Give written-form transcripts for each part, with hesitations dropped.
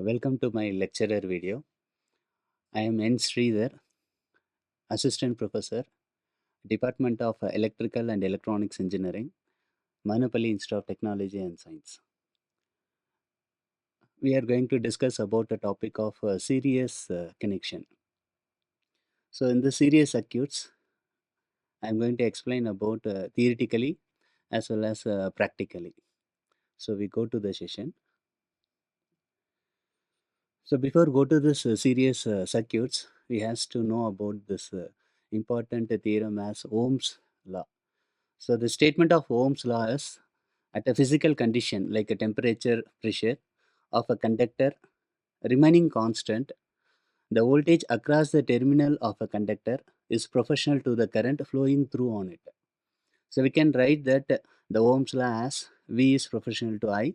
Welcome to my lecturer video. I am SRIDHAR, Assistant Professor, Department of Electrical and Electronics Engineering, Madanapalle Institute of Technology and Science. We are going to discuss about the topic of series connection. So in the series circuits, I am going to explain about theoretically as well as practically. So we go to the session. So before go to this series circuits, we has to know about this important theorem as Ohm's law. So the statement of Ohm's law is at a physical condition like a temperature pressure of a conductor remaining constant, the voltage across the terminal of a conductor is proportional to the current flowing through on it. So we can write that the Ohm's law as V is proportional to I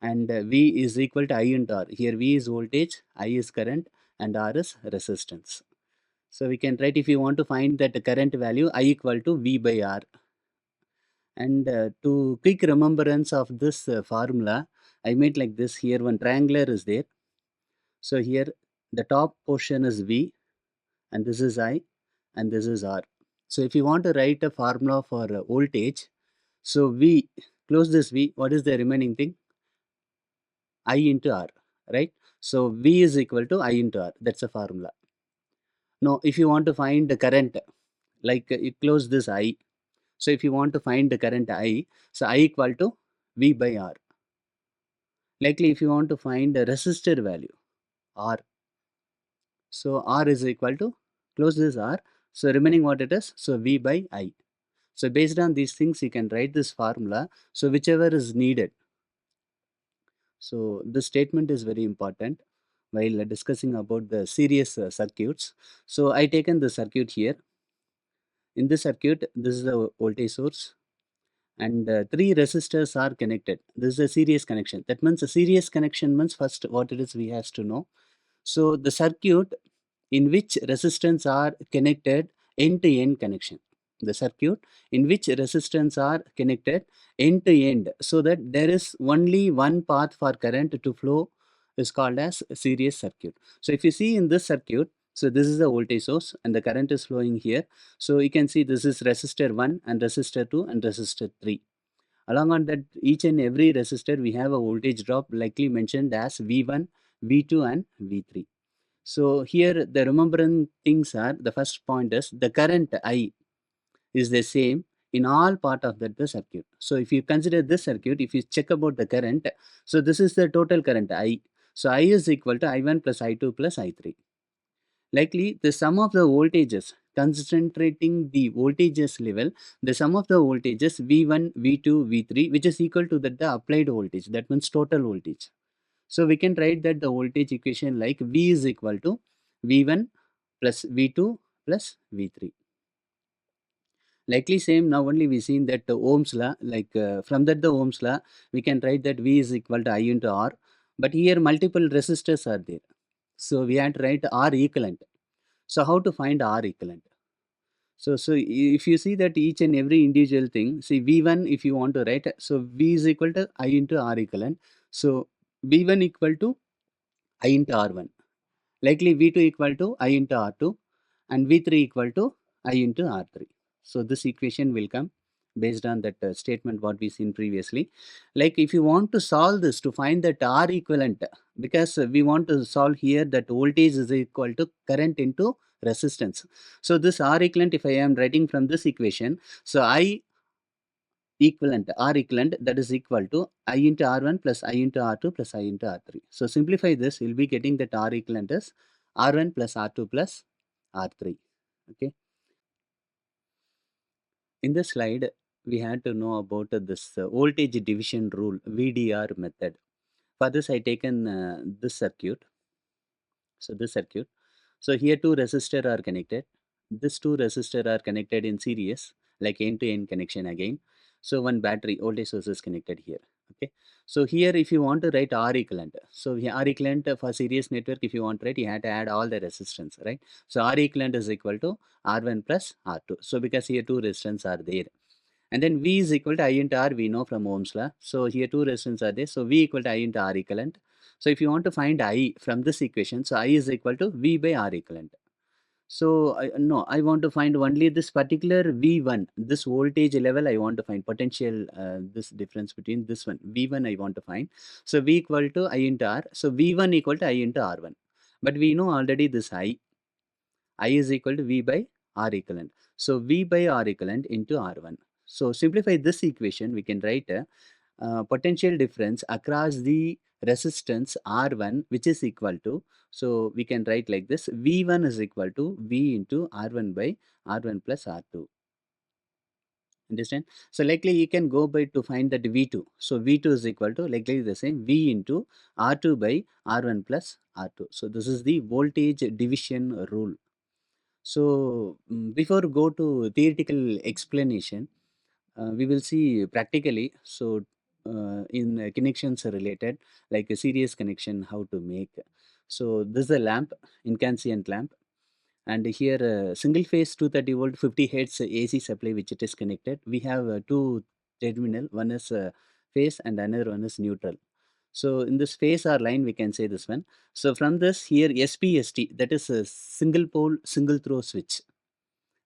and V is equal to I into R. Here V is voltage, I is current and R is resistance. So we can write if you want to find that current value I equal to V by R. And to quick remembrance of this formula, I made like this. Here one triangular is there. So here the top portion is V and this is I and this is R. So if you want to write a formula for voltage, so V, close this V, what is the remaining thing? I into R, right? So V is equal to I into R. That's a formula. Now if you want to find the current, like you close this I. So if you want to find the current I, so I equal to V by R. Likely if you want to find the resistor value R, so R is equal to, close this R, so remaining what it is, so V by I. So based on these things you can write this formula, so whichever is needed. So this statement is very important while discussing about the series circuits. So I taken the circuit here. In this circuit, this is the voltage source and three resistors are connected. This is a series connection. That means a series connection means first what it is we has to know. So the circuit in which resistance are connected end-to-end connection. The circuit in which resistance are connected end-to-end, so that there is only one path for current to flow is called as series circuit. So if you see in this circuit, so this is the voltage source and the current is flowing here. So you can see this is resistor 1 and resistor 2 and resistor 3. Along on that each and every resistor we have a voltage drop likely mentioned as V1, V2 and V3. So here the remembering things are, the first point is the current I is the same in all part of the circuit. So if you consider this circuit, if you check about the current, so this is the total current I. So I is equal to I1 plus I2 plus I3. Likely the sum of the voltages, concentrating the voltages level, the sum of the voltages V1, V2, V3, which is equal to the applied voltage, that means total voltage. So we can write that the voltage equation like V is equal to V1 plus V2 plus V3. Likely same, now only we seen that the Ohm's law, like from that the Ohm's law, we can write that V is equal to I into R. But here multiple resistors are there. So we have to write R equivalent. So how to find R equivalent? So if you see that each and every individual thing, see V1 if you want to write, so V is equal to I into R equivalent. So V1 equal to I into R1. Likely V2 equal to I into R2 and V3 equal to I into R3. So this equation will come based on that statement what we seen previously. Like if you want to solve this to find that R equivalent, because we want to solve here that voltage is equal to current into resistance. So this R equivalent, if I am writing from this equation, so I equivalent, R equivalent, that is equal to I into R1 plus I into R2 plus I into R3. So simplify this, you'll be getting that R equivalent is R1 plus R2 plus R3. Okay. In this slide, we had to know about this voltage division rule, VDR method. For this, I taken this circuit. So this circuit. So here two resistor are connected. These two resistor are connected in series, like end-to-end connection again. So one battery voltage source is connected here. Okay. So here if you want to write R equivalent, so here R equivalent for series network, if you want to write, you have to add all the resistance, right? So R equivalent is equal to R1 plus R2. So because here two resistance are there. And then V is equal to I into R, we know from Ohm's law. So here two resistance are there. So V equal to I into R equivalent. So if you want to find I from this equation, so I is equal to V by R equivalent. So no, I want to find only this particular V1, this voltage level I want to find, potential, this difference between this one, V1 I want to find. So V equal to I into R. So V1 equal to I into R1. But we know already this I is equal to V by R equivalent. So V by R equivalent into R1. So simplify this equation, we can write a potential difference across the resistance R1, which is equal to, so we can write like this, V1 is equal to V into R1 by R1 plus R2. Understand? So likely you can go by to find that V2. So V2 is equal to likely the same V into R2 by R1 plus R2. So this is the voltage division rule. So before go to theoretical explanation, we will see practically. So in connections related, like a series connection, how to make. So this is a lamp, incandescent lamp, and here single phase 230 volt 50 hertz AC supply which it is connected. We have two terminal, one is phase and another one is neutral. So in this phase or line we can say this one. So from this here SPST, that is a single pole single throw switch,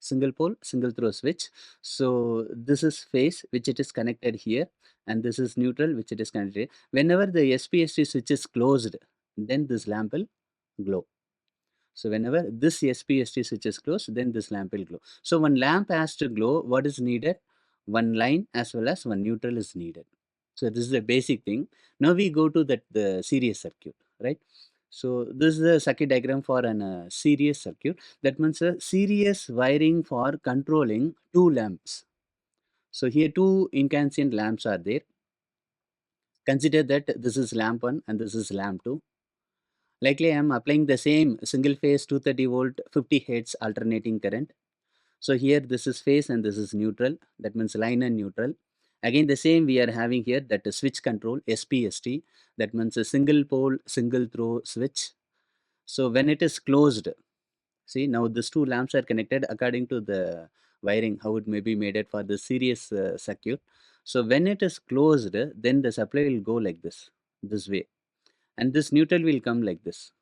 single pole single throw switch. So this is phase which it is connected here, and this is neutral which it is connected here. Whenever the SPST switch is closed, then this lamp will glow. So whenever this SPST switch is closed, then this lamp will glow. So one lamp has to glow, what is needed? One line as well as one neutral is needed. So this is the basic thing. Now we go to that the series circuit, right? So this is the circuit diagram for an series circuit. That means a series wiring for controlling two lamps. So here two incandescent lamps are there. Consider that this is lamp 1 and this is lamp 2. Likely I am applying the same single phase 230 volt 50 hertz alternating current. So here this is phase and this is neutral. That means line and neutral. Again the same we are having here, that is switch control SPST. That means a single pole single throw switch. So when it is closed, see now these two lamps are connected according to the wiring how it may be made it for the series circuit. So when it is closed, then the supply will go like this way, and this neutral will come like this,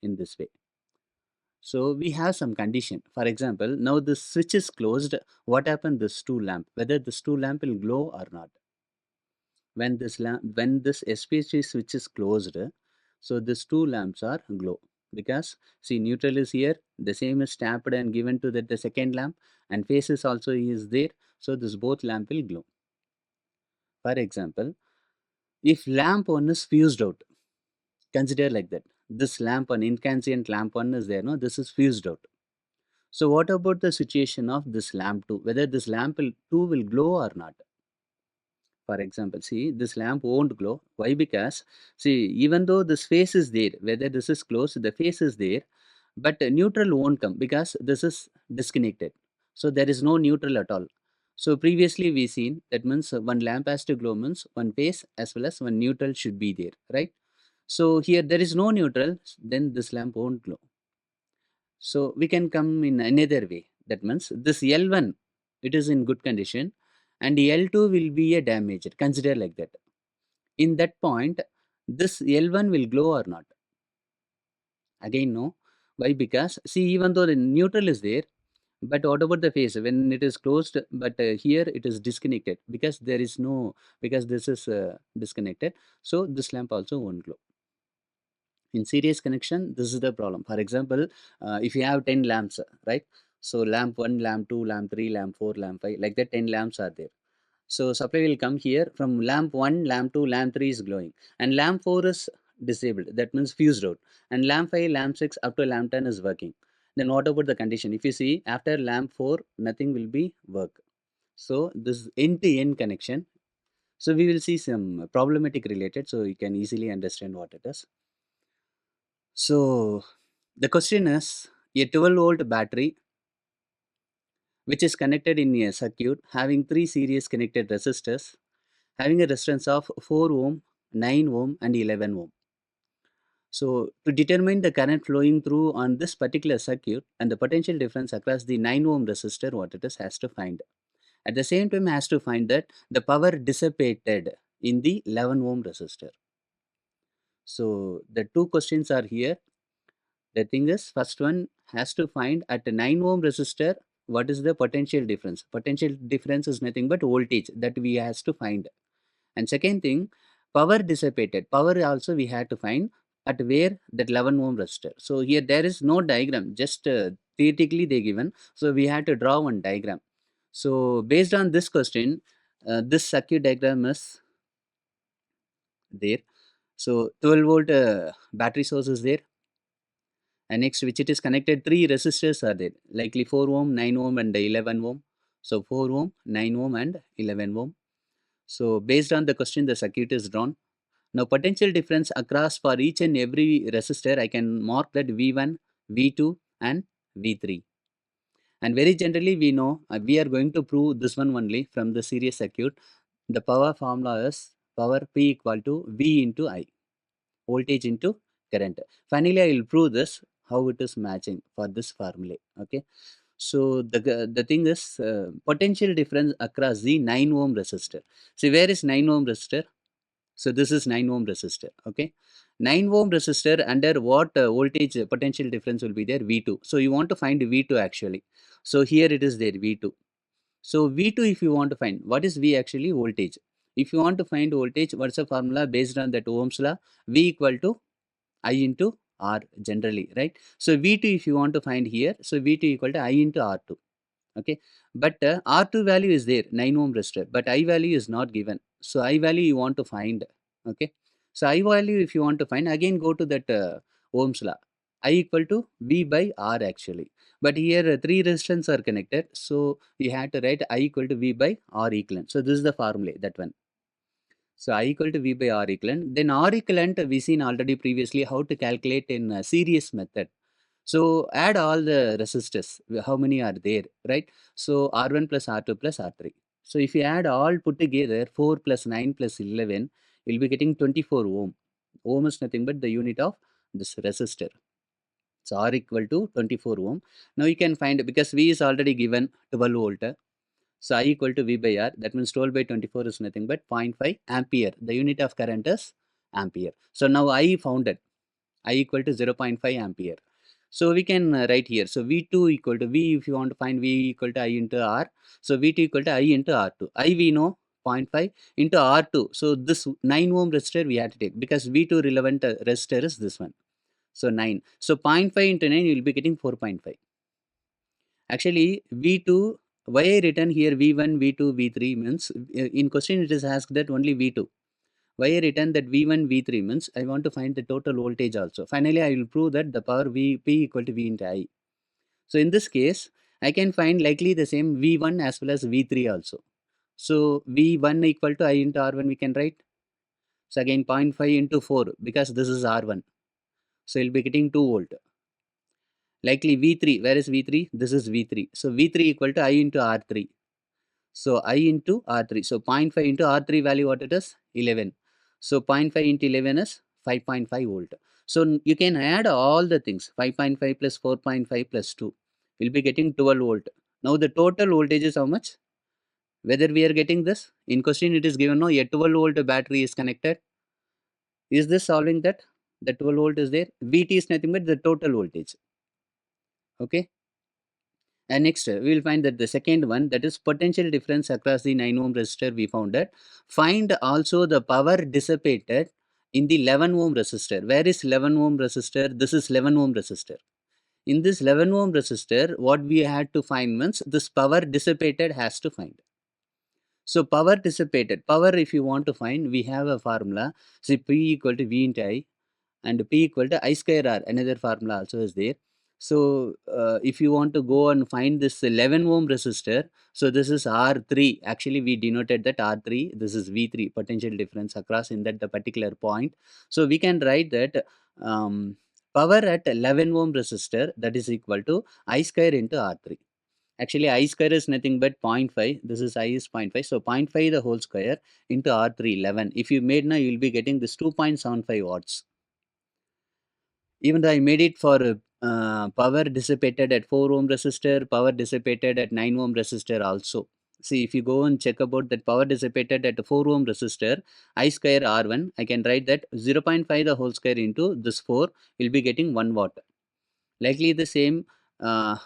in this way. So we have some condition. For example, now the switch is closed. What happened? This two lamp, whether this two lamp will glow or not. When this lamp, when this SPST switch is closed, so these two lamps are glow, because see neutral is here. The same is tapped and given to the second lamp, and faces also is there. So this both lamp will glow. For example, if lamp one is fused out, consider like that. This lamp one, incandescent lamp one is there. No, this is fused out. So what about the situation of this lamp 2? Whether this lamp 2 will glow or not? For example, see this lamp won't glow. Why? Because see, even though this face is there, whether this is closed, the face is there, but neutral won't come because this is disconnected. So there is no neutral at all. So previously we seen that means one lamp has to glow means one face as well as one neutral should be there, right? So here there is no neutral, then this lamp won't glow. So we can come in another way. That means this L1, it is in good condition, and L2 will be a damaged. Consider like that. In that point, this L1 will glow or not? Again, no. Why? Because see, even though the neutral is there, but what about the phase? When it is closed, but here it is disconnected because there is no, because this is disconnected. So this lamp also won't glow. In series connection, this is the problem. For example, if you have 10 lamps, right? So lamp 1, lamp 2, lamp 3, lamp 4, lamp 5, like that 10 lamps are there. So supply will come here from lamp 1, lamp 2, lamp 3 is glowing, and lamp 4 is disabled. That means fused out. And lamp 5, lamp 6 up to lamp 10 is working. Then what about the condition? If you see after lamp 4, nothing will be work. So this end to end connection. So we will see some problematic related, so you can easily understand what it is. So the question is, a 12-volt battery which is connected in a circuit having three series connected resistors having a resistance of 4 ohm, 9 ohm and 11 ohm. So to determine the current flowing through on this particular circuit and the potential difference across the 9 ohm resistor, what it is has to find. At the same time, has to find that the power dissipated in the 11 ohm resistor. So the two questions are here. The thing is, first one has to find at a 9 ohm resistor what is the potential difference. Potential difference is nothing but voltage that we has to find. And second thing, power dissipated. Power also we had to find at where that 11 ohm resistor. So here there is no diagram, just theoretically they given. So we had to draw one diagram. So based on this question, this circuit diagram is there. So 12 volt battery source is there. And next, which it is connected, three resistors are there, likely 4 ohm, 9 ohm, and 11 ohm. So 4 ohm, 9 ohm, and 11 ohm. So based on the question, the circuit is drawn. Now potential difference across for each and every resistor, I can mark that V1, V2, and V3. And very generally, we know we are going to prove this one only from the series circuit. The power formula is power P equal to V into I, voltage into current. Finally, I will prove this how it is matching for this formula. Okay. So the thing is potential difference across the 9 ohm resistor. See, where is 9 ohm resistor? So this is 9 ohm resistor. Okay. 9 ohm resistor under what voltage potential difference will be there? V2. So you want to find V2 actually. So here it is there V2. So V2, if you want to find, what is V actually? Voltage. If you want to find voltage, what's the formula based on that Ohm's law? V equal to I into R generally, right? So V2, if you want to find here, so V2 equal to I into R2. Okay, but R2 value is there, 9 ohm resistor, but I value is not given. So I value you want to find. Okay, so I value if you want to find, again go to that Ohm's law. I equal to V by R actually. But here three resistance are connected. So you have to write I equal to V by R equivalent. So this is the formula, that one. So I equal to V by R equivalent. Then R equivalent we seen already previously how to calculate in a series method. So add all the resistors, how many are there, right? So R1 plus R2 plus R3. So if you add all put together, 4 plus 9 plus 11, you'll be getting 24 ohm. Ohm is nothing but the unit of this resistor. So R equal to 24 ohm. Now you can find, because V is already given 12 volt. So I equal to V by R, that means 12 by 24 is nothing but 0.5 ampere. The unit of current is ampere. So now I found it. I equal to 0.5 ampere. So we can write here. So V2 equal to V, if you want to find V equal to I into R. So V2 equal to I into R2. I we know 0.5 into R2. So this 9 ohm resistor we have to take, because V2 relevant resistor is this one. So 9. So 0.5 into 9 you will be getting 4.5. Actually V2, why I written here V1, V2, V3 means in question it is asked that only V2. Why I written that V1, V3 means I want to find the total voltage also. Finally, I will prove that the power V P equal to V into I. So in this case, I can find likely the same V1 as well as V3 also. So V1 equal to I into R1 we can write. So again 0.5 into 4, because this is R1. So you'll be getting 2 volt. Likely V3, where is V3? This is V3. So V3 equal to I into R3. So I into R3. So 0.5 into R3 value, what it is? 11. So 0.5 into 11 is 5.5 volt. So you can add all the things, 5.5 plus 4.5 plus 2. We'll be getting 12 volt. Now the total voltage is how much? Whether we are getting this? In question it is given, no, a 12 volt battery is connected. Is this solving that? The 12 volt is there. VT is nothing but the total voltage. Okay. And next, we will find that the second one, that is potential difference across the 9 ohm resistor, we found that. Find also the power dissipated in the 11 ohm resistor. Where is 11 ohm resistor? This is 11 ohm resistor. In this 11 ohm resistor, what we had to find means this power dissipated has to find. So power dissipated, power if you want to find, we have a formula. See P equal to V into I, and P equal to I square R, another formula also is there. So if you want to go and find this 11 ohm resistor, so this is R3, actually we denoted that R3, this is V3, potential difference across in that the particular point. So we can write that power at 11 ohm resistor, that is equal to I square into R3. Actually I square is nothing but 0.5, this is I is 0.5, so 0.5 the whole square into R3, 11. If you made now, you will be getting this 2.75 watts. Even though I made it for power dissipated at 4 ohm resistor, power dissipated at 9 ohm resistor also. See, if you go and check about that power dissipated at a 4 ohm resistor, I square R1, I can write that 0.5 the whole square into this 4 will be getting 1 watt. Likely the same power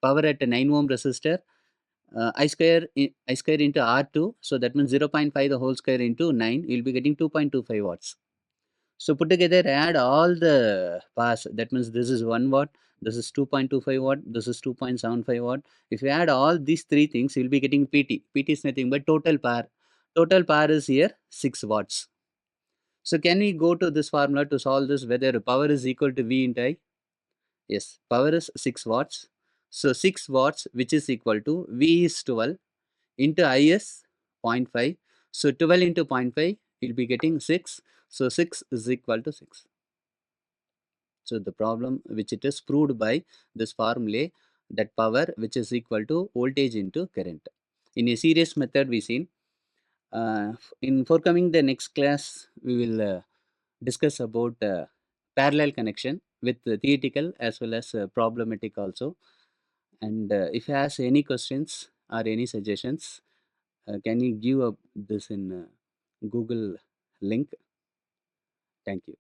at a 9 ohm resistor, I square into R2, so that means 0.5 the whole square into 9, you'll be getting 2.25 watts. So put together, add all the powers. That means this is 1 watt, this is 2.25 watt, this is 2.75 watt. If you add all these three things, you'll be getting PT. PT is nothing but total power. Total power is here 6 watts. So can we go to this formula to solve this, whether power is equal to V into I? Yes, power is 6 watts. So 6 watts, which is equal to V is 12 into I is zero point 0.5. So 12 into 0.5, you'll be getting 6. So 6 is equal to 6. So the problem which it is proved by this formula, that power which is equal to voltage into current. In a series method we seen. In forthcoming the next class we will discuss about parallel connection with theoretical as well as problematic also. And if you has any questions or any suggestions, can you give up this in Google link? Thank you.